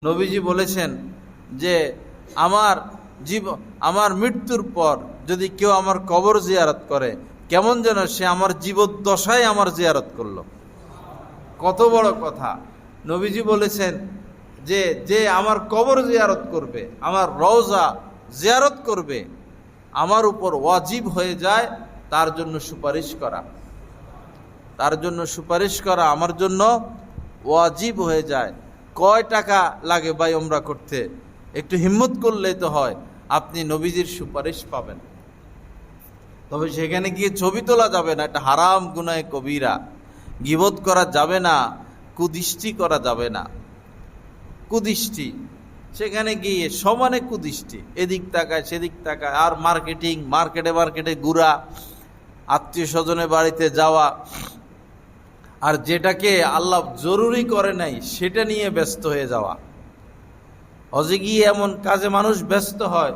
নবীজি বলেছেন যে আমার মৃত্যুর পর যদি কেউ আমার কবর জিয়ারত করে, কেমন যেন সে আমার জীবদ্দশায় আমার জিয়ারত করলো। কত বড় কথা! নবীজি বলেছেন যে যে আমার কবর জিয়ারত করবে, আমার রওজা জিয়ারত করবে, আমার উপর ওয়াজিব হয়ে যায় তার জন্য সুপারিশ করা। তার জন্য সুপারিশ করা আমার জন্য ওয়াজিব হয়ে যায়। কয় টাকা লাগে ভাই ওমরা করতে? একটু হিম্মত করলেই তো হয়, আপনি নবীজির সুপারিশ পাবেন। তবে সেখানে গিয়ে ছবি তোলা যাবে না, এটা হারাম গুনাহে কবিরা। গীবত করা যাবে না, কুদৃষ্টি করা যাবে না। কুদৃষ্টি সেখানে গিয়ে সমানে কুদৃষ্টি, এদিক তাকায় সেদিক তাকায়, আর মার্কেটে ঘুরা, আত্মীয় স্বজনের বাড়িতে যাওয়া, আর যেটাকে আল্লাহ জরুরি করে নাই সেটা নিয়ে ব্যস্ত হয়ে যাওয়া। হজে গিয়ে এমন কাজে মানুষ ব্যস্ত হয়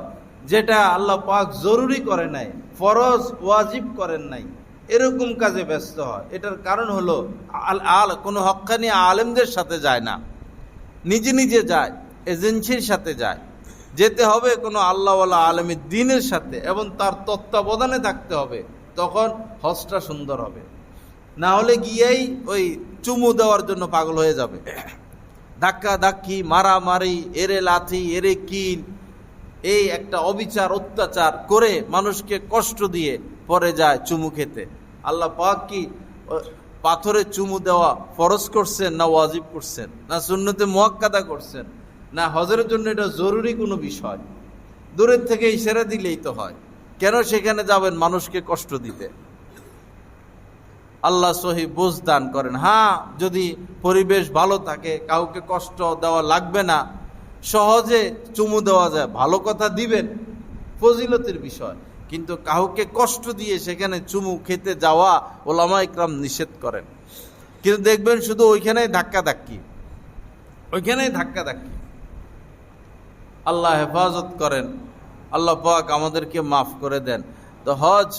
যেটা আল্লাহ পাক জরুরি করে নাই, ফরজ ওয়াজিব করেন নাই, এরকম কাজে ব্যস্ত হয়। এটার কারণ হলো কোনো হক্কানি আলেমদের সাথে যায় না, নিজে নিজে যায়, এজেন্সির সাথে যায়। যেতে হবে কোনো আল্লাহওয়ালা আলেমের দ্বীনের সাথে, এবং তার তত্ত্বাবধানে থাকতে হবে, তখন হজটা সুন্দর হবে। না হলে গিয়েই ওই চুমু দেওয়ার জন্য পাগল হয়ে যাবে, ধাক্কা ধাক্কি, মারামারি, এরে লাথি, এরে কিল, এই একটা অবিচার অত্যাচার করে মানুষকে কষ্ট দিয়ে পরে যায় চুমু খেতে। আল্লাহ পাক কি পাথরে চুমু দেওয়া ফরজ করছেন, না ওয়াজিব করছেন, না সুন্নতে মুআক্কাদা করছেন, না হজের জন্য এটা জরুরি কোনো বিষয়? দূরের থেকে ইশারা দিলেই তো হয়, কেন সেখানে যাবেন মানুষকে কষ্ট দিতে? আল্লাহ সহি বুঝ দান করেন। হ্যাঁ, যদি পরিবেশ ভালো থাকে, কাউকে কষ্ট দেওয়া লাগবে না, সহজে চুমু দেওয়া যায়, ভালো কথা দিবেন, ফজিলতের বিষয়। কিন্তু কাউকে কষ্ট দিয়ে সেখানে চুমু খেতে যাওয়া ওলামা ইকরাম নিষেধ করেন। কিন্তু দেখবেন শুধু ওইখানেই ধাক্কা ধাক্কি। আল্লাহ হেফাজত করেন, আল্লাহ পাক আমাদেরকে মাফ করে দেন। তো হজ